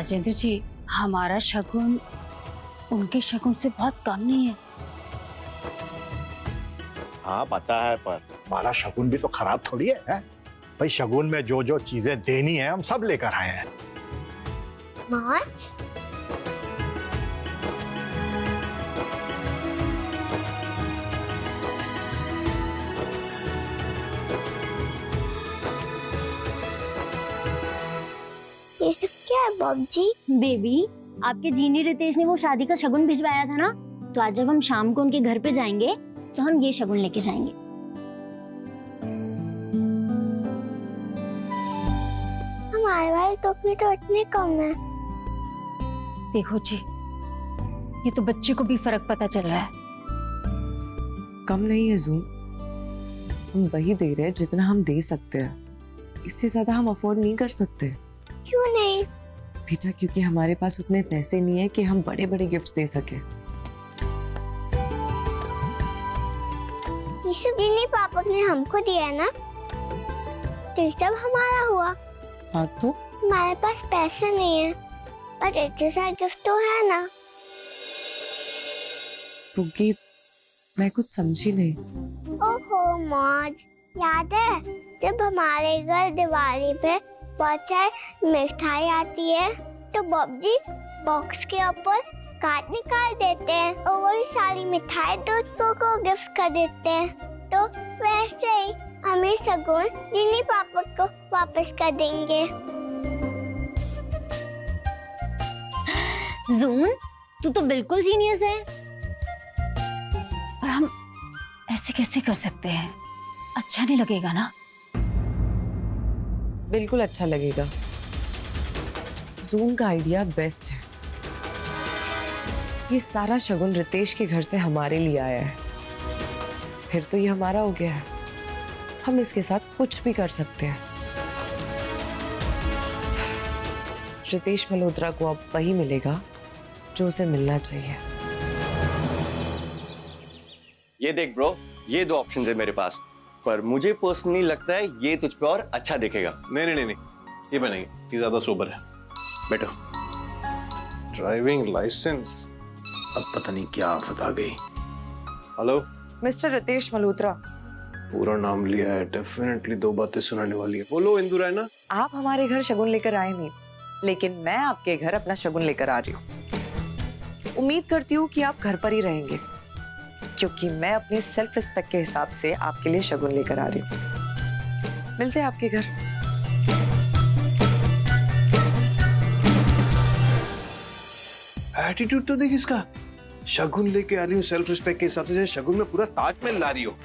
राजेंद्र जी, हमारा शगुन उनके शगुन से बहुत कम नहीं है। हाँ पता है, पर हमारा शगुन भी तो खराब थोड़ी है? भाई शगुन में जो जो चीजें देनी है हम सब लेकर आए हैं। मार्च ये सब क्या है बॉब जी? बेबी, आपके जीनी रितेश ने वो शादी का शगुन भिजवाया था ना, तो आज जब हम शाम को उनके घर पे जाएंगे तो हम ये शगुन लेके जाएंगे। हमारे वाले टोकरी तो इतने कम है। देखो जी, ये तो बच्चे को भी फर्क पता चल रहा है। कम नहीं है जून, हम वही दे रहे हैं जितना हम दे सकते हैं, इससे ज्यादा हम अफोर्ड नहीं कर सकते। क्यों नहीं? बेटा क्योंकि हमारे पास उतने पैसे नहीं है कि हम बड़े बड़े गिफ्ट्स दे सके। ये सब नहीं पापा ने हमको दिया है ना, तो ये सब हमारा हुआ। हाँ तो हमारे पास पैसे नहीं है, पर इतने सारे गिफ्ट तो है ना। पुग्गी, मैं कुछ समझी नहीं। ओहो मौज, याद है जब हमारे घर दिवाली पे बहुत सारी मिठाई आती है तो बॉब जी बॉक्स के ऊपर कार्ड निकाल देते हैं और वही सारी मिठाई दोस्तों को गिफ्ट कर देते हैं। तो वैसे ही हमें शगुन जिन्हीं पापा को वापस कर देंगे। जून, तू तो बिल्कुल जीनियस है। पर हम ऐसे कैसे कर सकते हैं? अच्छा नहीं लगेगा ना? बिल्कुल अच्छा लगेगा। जून का आइडिया बेस्ट है। ये सारा शगुन रितेश के घर से हमारे लिए आया है, फिर तो ये हमारा हो गया है। हम इसके साथ कुछ भी कर सकते हैं। रितेश मल्होत्रा को अब वही मिलेगा जो उसे मिलना चाहिए। ये देख ब्रो, ये दो ऑप्शंस है मेरे पास, पर मुझे पर्सनली लगता है ये तुझ पे और अच्छा दिखेगा। नहीं नहीं नहीं नहीं, ये बनेगी, ये ज्यादा सोबर है। बैठो। ड्राइविंग लाइसेंस, अब पता नहीं क्या आफत आ गई। हेलो, मिस्टर रितेश मल्होत्रा, पूरा नाम लिया है, डेफिनेटली दो बातें सुनाने वाली है। बोलो इंदु रायना। आप हमारे घर शगुन लेकर आए नहीं, लेकिन मैं आपके घर अपना शगुन लेकर आ रही हूँ। उम्मीद करती हूँ कि आप घर पर ही रहेंगे, क्योंकि मैं अपनी सेल्फ रिस्पेक्ट के हिसाब से आपके लिए शगुन लेकर आ रही हूँ। मिलते हैं आपके घर। एटीट्यूड तो देख इसका, शगुन लेके आ रही हूँ सेल्फ रिस्पेक्ट के हिसाब से, शगुन में पूरा ताजमहल ला रही हो।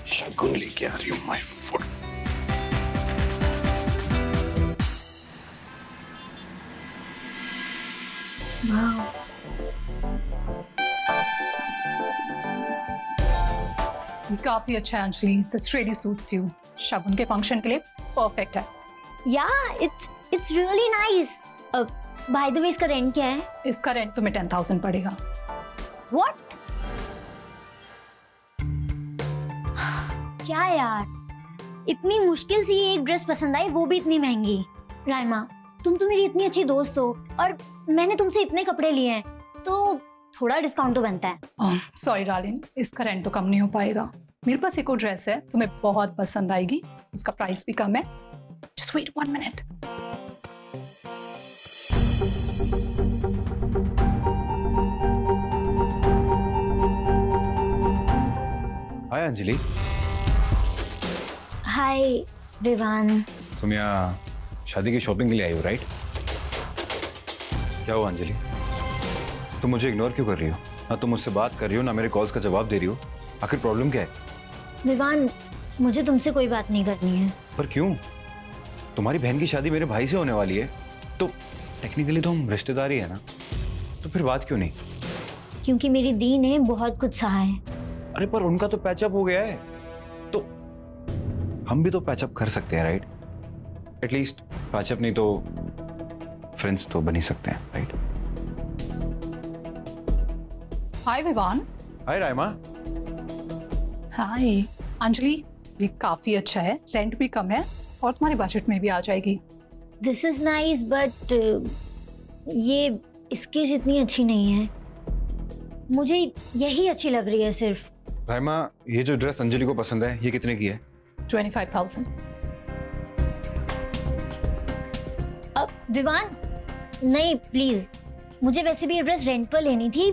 शगुन लेके आ रही हूँ, माय फुट। काफी अच्छा है Anjali, this really suits you. शगुन के फंक्शन के लिए परफेक्ट है। या it's really nice. By the way, इसका रेंट क्या है? इसका रेंट तुम्हें 10,000 पड़ेगा। व्हाट? क्या यार, इतनी मुश्किल से ये एक ड्रेस पसंद आई, वो भी इतनी महंगी। राइमा, तुम तो मेरी इतनी अच्छी दोस्त हो और मैंने तुमसे इतने कपड़े लिए हैं, तो थोड़ा डिस्काउंट तो बनता है। सॉरी डार्लिंग, इसका रेंट तो कम नहीं हो पाएगा। मेरे पास एक और ड्रेस है, तुम्हें बहुत पसंद आएगी, उसका प्राइस भी कम है। जस्ट वेट 1 मिनट। हाय अंजलि। हाय विवान। तुम यहाँ शादी की शॉपिंग के लिए आई हो, राइट? क्या हुआ अंजलि, तुम मुझे इग्नोर क्यों कर रही हो? ना तुम मुझसे बात कर रही हो, ना मेरे कॉल्स का जवाब दे रही हो। आखिर प्रॉब्लम क्या है? विवान, मुझे तुमसे कोई बात नहीं करनी है। पर क्यों? तुम्हारी बहन की शादी मेरे भाई से होने वाली है, तो टेक्निकली तो हम रिश्तेदारी है ना, तो फिर बात क्यों नहीं? क्योंकि मेरी दी ने बहुत कुछ सहा है। अरे पर उनका तो पैचअप हो गया है, तो हम भी तो पैचअप कर सकते हैं, राइट? एटलीस्ट पैचअप नहीं तो फ्रेंड्स तो बन ही सकते हैं, राइट? हाय विवान। हाय रायमा। हाय अंजलि, ये काफी अच्छा है, रेंट भी कम है और तुम्हारे बजट में भी आ जाएगी। दिस इज नाइस, बट ये इसकी जितनी अच्छी नहीं है, मुझे यही अच्छी लग रही है सिर्फ। राइमा, ये जो ड्रेस अंजलि को पसंद है, ये कितने की है? 25,000। अब विवान, नहीं प्लीज, मुझे वैसे भी ये ड्रेस रेंट पर लेनी थी,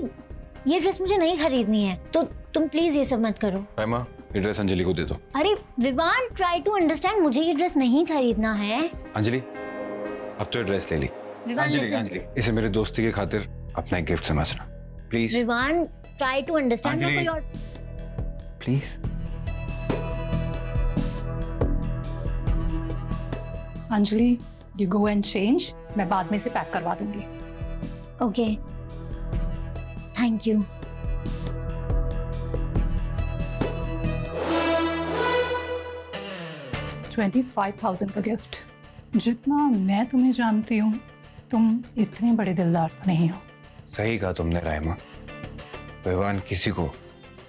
ये ड्रेस मुझे नहीं खरीदनी है, तो तुम प्लीज ये सब मत करो। राइमा, ये ड्रेस अंजलि को दे दो। अरे विवान, ट्राई टू अंडरस्टैंड, मुझे ये ड्रेस नहीं खरीदना है। अंजलि, अब तो ये ड्रेस ले ली। विवान अंजलि, listen, अंजलि, इसे मेरी दोस्ती की खातिर अपना एक गिफ्ट समझना, please. Vivaan try to understand. Anjali. कोई और please. Anjali, you go and change, मैं बाद में से पैक करवा दूंगी। Okay, thank you. $25,000 का गिफ्ट। जितना मैं तुम्हें जानती हूँ, तुम इतने बड़े दिलदार तो नहीं हो। सही कहा तुमने राइमा, भगवान किसी को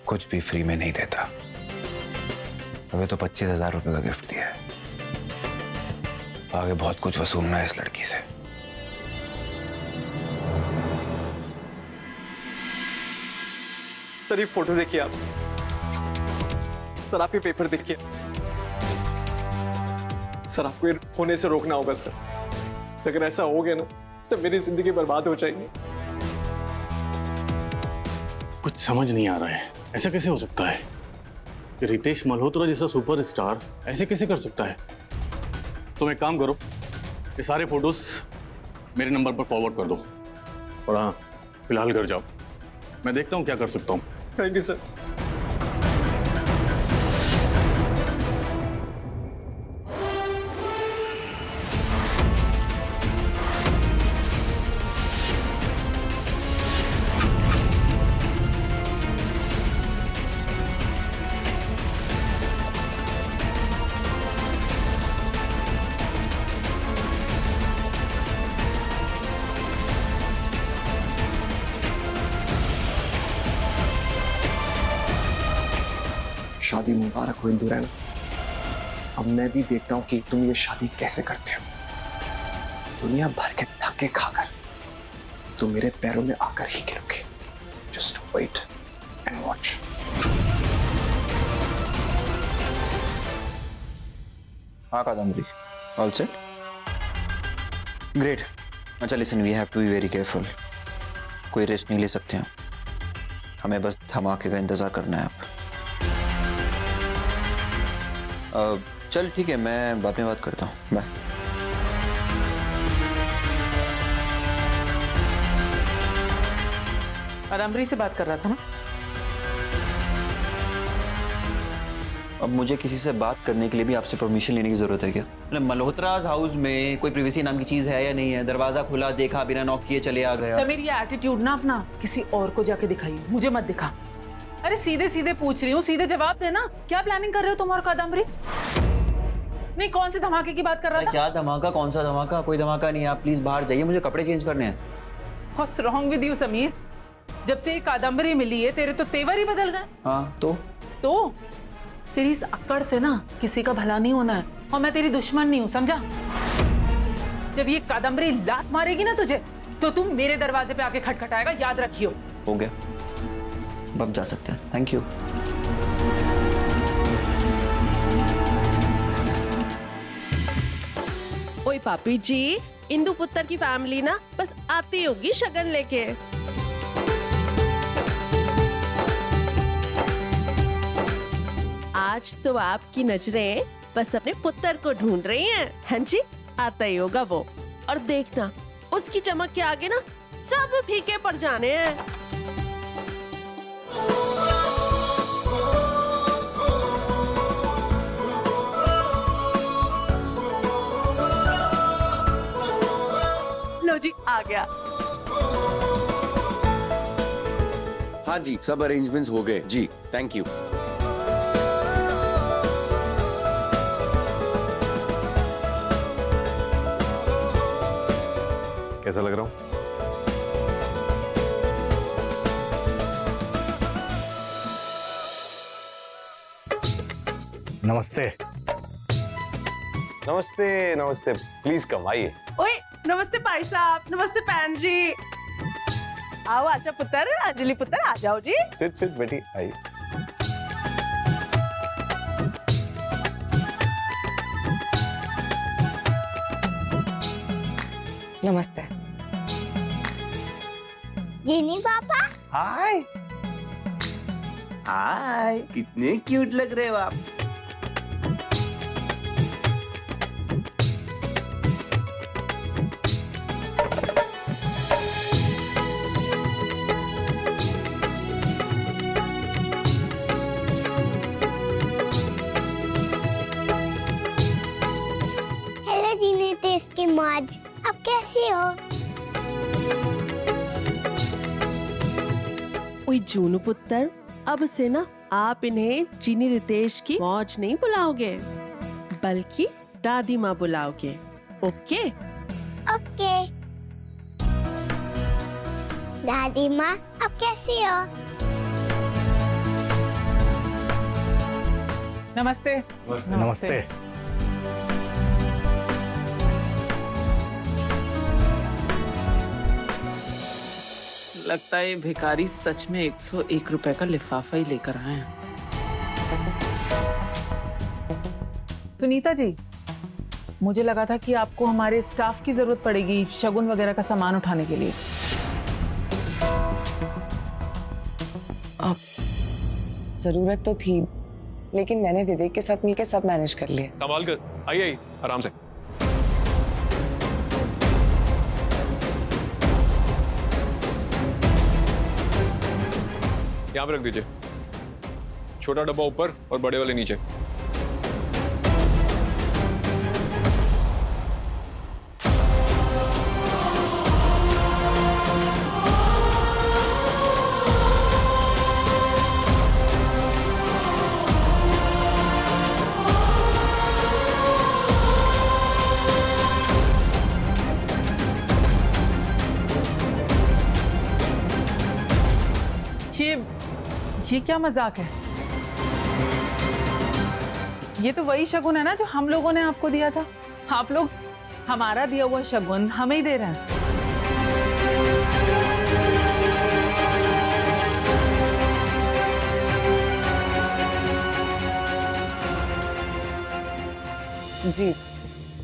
कुछ भी फ्री में नहीं देता। हमें तो 25,000 रुपए का गिफ्ट दिया है, आगे बहुत कुछ वसूलना है इस लड़की से। सर ये फोटो देखिए आप, सर आप ये पेपर देखिए, सर आपको ये होने से रोकना होगा सर। अगर ऐसा हो गया ना सर, मेरी जिंदगी बर्बाद हो जाएगी। कुछ समझ नहीं आ रहा है, ऐसा कैसे हो सकता है कि रितेश मल्होत्रा जैसा सुपरस्टार ऐसे कैसे कर सकता है। तुम एक काम करो, ये सारे फोटोज मेरे नंबर पर फॉरवर्ड कर दो और हाँ, फिलहाल घर जाओ, मैं देखता हूँ क्या कर सकता हूँ। Thank you sir. शादी मुबारक हो इंदुरैन। अब मैं भी देखता हूं कि तुम ये शादी कैसे करते हो। दुनिया भर के धक्के खाकर तुम मेरे पैरों में आकर ही गिरोगे। Just wait and watch. हाँ कादम्बरी, ऑल सेट, ग्रेट। अच्छा listen, we have to be very careful, कोई रिस्क नहीं ले सकते हैं, हमें बस धमाके का इंतजार करना है। अब चल ठीक है, मैं बाद में बात करता हूँ, बाय। कादम्बरी से बात कर रहा था ना? अब मुझे किसी से बात करने के लिए भी आपसे परमिशन लेने की जरूरत है क्या? मतलब मल्होत्राज हाउस में कोई प्रिवेसी नाम की चीज है या नहीं है? दरवाजा खुला देखा, बिना नॉक किए चले आ गया। समीर, ये एटीट्यूड ना अपना किसी और को जाके दिखाइए, मुझे मत दिखा। अरे सीधे सीधे पूछ रही हूँ, सीधे जवाब देना। क्या प्लानिंग कर रहे हो तुम और कादम्बरी? नहीं, कौन से धमाके की बात कर रहा था? क्या धमाका, कौन सा धमाका? कोई धमाका नहीं है, आप प्लीज बाहर जाइए, मुझे कपड़े चेंज करने हैं। What's wrong with you, Sameer? जब से ये कादम्बरी मिली है, तेरे तो तेवर ही बदल गए। हाँ तो तेरी इस अक्कड़ से ना किसी का भला नहीं होना है, और मैं तेरी दुश्मन नहीं हूँ, समझा? जब ये कादम्बरी लात मारेगी ना तुझे, तो तुम मेरे दरवाजे पे आके खटखटाएगा, याद रखियो। हो गया, अब जा सकते हैं, थैंक यू। ओए पापी जी, इंदु पुत्र की फैमिली ना बस आती होगी शगन लेके। आज तो आपकी नजरें बस अपने पुत्र को ढूंढ रही हैं। हाँ जी, आता ही होगा वो, और देखना उसकी चमक के आगे ना सब फीके पड़ जाने हैं। लो जी, आ गया। हाँ जी, सब अरेंजमेंट्स हो गए जी, थैंक यू। कैसा लग रहा हूँ? नमस्ते। नमस्ते नमस्ते, प्लीज कम, आइए। ओए नमस्ते भाई साहब, नमस्ते पैन जी। आओ आजा पुत्र, अंजलि पुत्र आ जाओ जी। सिट सिट बेटी, आई। नमस्ते। जीनी पापा, हाय हाय, कितने क्यूट लग रहे हो आप। हेलो जीनी देश की मौज, आप कैसी हो? ओए जूनू पुत्र, अब से ना आप इन्हें चीनी रितेश की मौज नहीं बुलाओगे, बल्कि दादी माँ बुलाओगे। ओके? ओके। दादी माँ, आप कैसी हो? नमस्ते। नमस्ते। लगता है ये भिखारी सच में 101 रुपए का लिफाफा ही लेकर आए हैं। सुनीता जी, मुझे लगा था कि आपको हमारे स्टाफ की जरूरत पड़ेगी शगुन वगैरह का सामान उठाने के लिए। जरूरत तो थी, लेकिन मैंने विवेक के साथ मिलकर सब मैनेज कर लिया। संभाल कर, आइए आराम से। यहाँ पे रख दीजिए, छोटा डब्बा ऊपर और बड़े वाले नीचे। ये क्या मजाक है? ये तो वही शगुन है ना जो हम लोगों ने आपको दिया था। आप लोग हमारा दिया हुआ शगुन हमें ही दे रहे हैं। जी,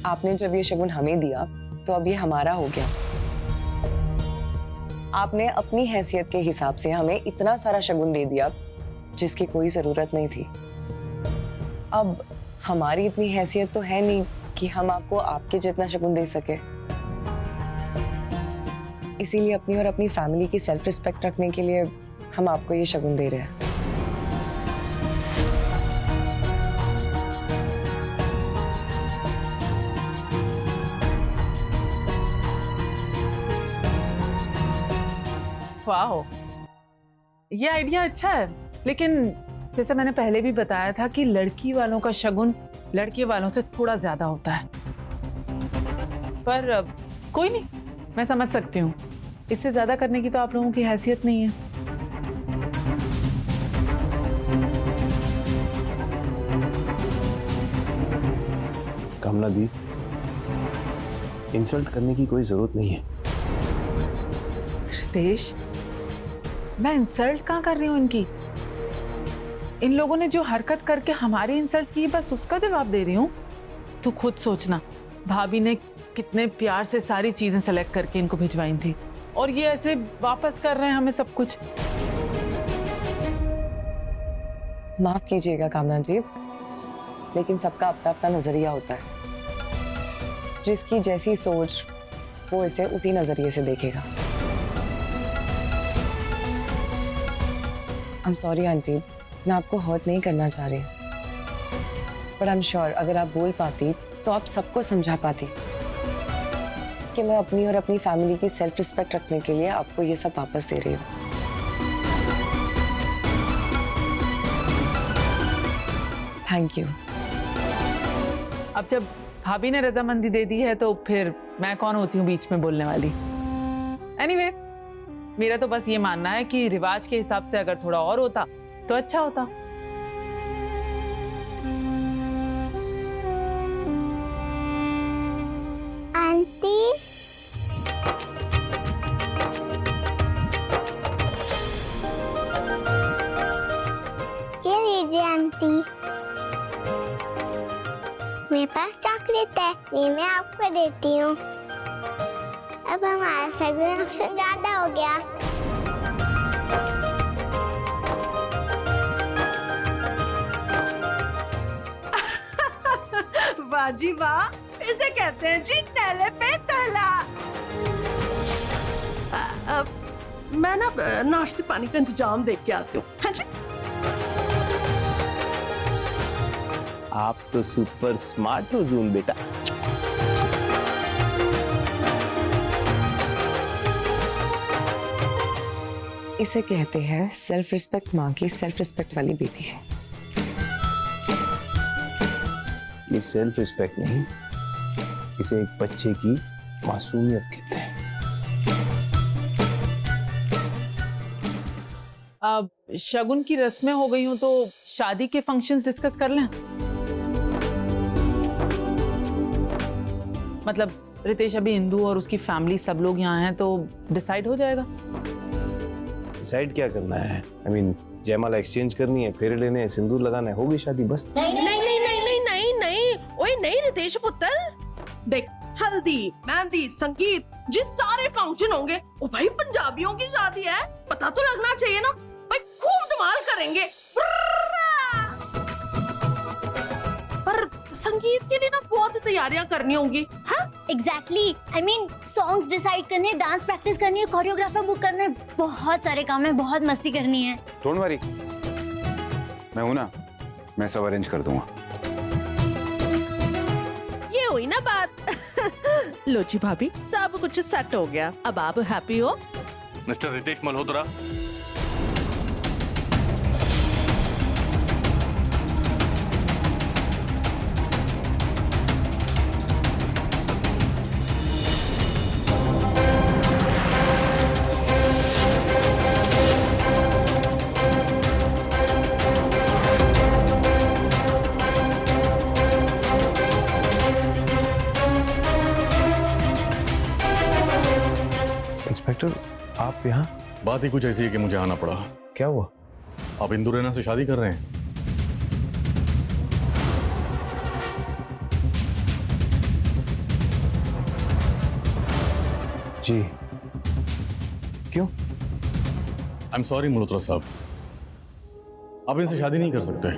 आपने जब ये शगुन हमें दिया तो अब ये हमारा हो गया। आपने अपनी हैसियत के हिसाब से हमें इतना सारा शगुन दे दिया जिसकी कोई जरूरत नहीं थी। अब हमारी इतनी हैसियत तो है नहीं कि हम आपको आपके जितना शगुन दे सके। इसीलिए अपनी और अपनी फैमिली की सेल्फ रिस्पेक्ट रखने के लिए हम आपको ये शगुन दे रहे हैं। वाह, ये आइडिया अच्छा है, लेकिन जैसे मैंने पहले भी बताया था कि लड़की वालों का शगुन लड़के वालों से थोड़ा ज्यादा होता है। पर कोई नहीं, मैं समझ सकती हूँ, इससे ज्यादा करने की तो आप लोगों की हैसियत नहीं है। कामना दी, इंसल्ट करने की कोई जरूरत नहीं है। रितेश, मैं इंसल्ट कहाँ कर रही हूँ इनकी? इन लोगों ने जो हरकत करके हमारी इंसल्ट की, बस उसका जवाब दे रही हूँ। तू खुद सोचना, भाभी ने कितने प्यार से सारी चीजें सेलेक्ट करके इनको भिजवाई थी, और ये ऐसे वापस कर रहे हैं हमें सब कुछ। माफ कीजिएगा कामना जी, लेकिन सबका अपना अपना नजरिया होता है। जिसकी जैसी सोच, वो इसे उसी नजरिए से देखेगा। I'm sorry आंटी, मैं आपको हर्ट नहीं करना चाह रही, पर I'm sure अगर आप बोल पाती तो आप सबको समझा पाती कि मैं अपनी और अपनी फैमिली की सेल्फ रिस्पेक्ट रखने के लिए आपको ये सब वापस दे रही हूँ। Thank you. अब जब भाभी ने रजामंदी दे दी है तो फिर मैं कौन होती हूँ बीच में बोलने वाली? एनीवे, मेरा तो बस ये मानना है कि रिवाज के हिसाब से अगर थोड़ा और होता तो अच्छा होता। आंटी, मेरे पास चॉकलेट है, ये मैं आपको देती हूँ। अब हमारा शगुन आपसे ज्यादा हो गया। वाह जी वाह, इसे कहते हैं जी नैले पे तला। मैं ना नाश्ते पानी का इंतजाम देख के आती हूँ। हाँ जी। आप तो सुपर स्मार्ट हो जून बेटा। इसे कहते हैं सेल्फ रिस्पेक्ट। माँ की सेल्फ रिस्पेक्ट वाली बेटी है। ये सेल्फ रिस्पेक्ट नहीं, इसे एक बच्चे की मासूमियत कहते हैं। अब शगुन की रस्में हो गई हूं तो शादी के फंक्शंस डिस्कस कर लें। मतलब रितेश अभी हिंदू और उसकी फैमिली सब लोग यहाँ हैं तो डिसाइड हो जाएगा। डिसाइड क्या करना है? आई मीन जयमाला एक्सचेंज करनी है, फेरे लेने हैं, सिंदूर लगाना है, होगी शादी बस। नहीं नहीं नहीं नहीं नहीं नहीं नहीं, ओए नहीं रितेश पुत्र, देख हल्दी मेहंदी संगीत जिस सारे फंक्शन होंगे वो भाई पंजाबियों की शादी है, पता तो लगना चाहिए ना भाई, खूब धमाल करेंगे। पर संगीत के लिए ना बहुत तैयारियां करनी होंगी। हाँ exactly, I mean songs decide करने, डांस प्रैक्टिस करनी है, कोरियोग्राफर बुक करना है, बहुत सारे काम है, बहुत मस्ती करनी है। डोंट वरी, मैं हूं ना, मैं सब अरेंज कर दूंगा। ये हुई ना बात। लो जी भाभी, सब कुछ सेट हो गया, अब आप हैप्पी हो? मिस्टर रितेश मल्होत्रा, इंस्पेक्टर आप यहाँ? बात ही कुछ ऐसी है कि मुझे आना पड़ा। क्या हुआ? आप इंदु रैना से शादी कर रहे हैं? जी। क्यों? आई एम सॉरी मल्होत्रा साहब, आप इनसे शादी नहीं कर सकते।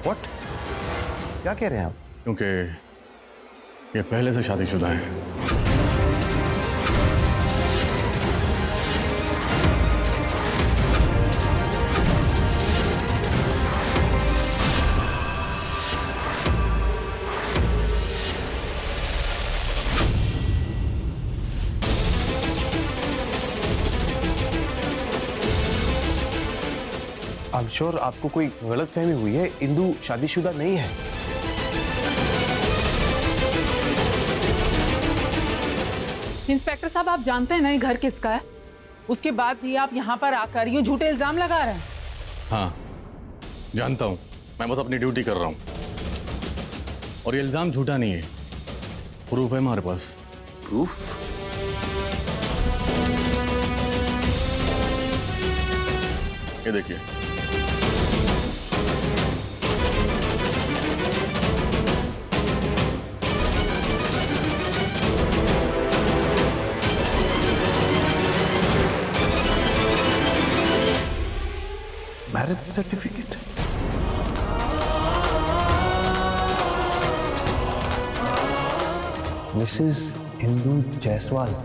What? क्या कह रहे हैं आप? क्योंकि ये पहले से शादीशुदा है। I'm sure आपको कोई गलतफहमी हुई है, इंदु शादीशुदा नहीं है। इंस्पेक्टर साहब आप जानते हैं ना ये घर किसका है? उसके बाद भी आप यहाँ पर आकर ये झूठे इल्जाम लगा रहे हैं। हाँ जानता हूं, मैं बस अपनी ड्यूटी कर रहा हूं। और ये इल्जाम झूठा नहीं है, प्रूफ है हमारे पास। प्रूफ? ये देखिए। Marriage certificate? Mrs Indu Jaiswal.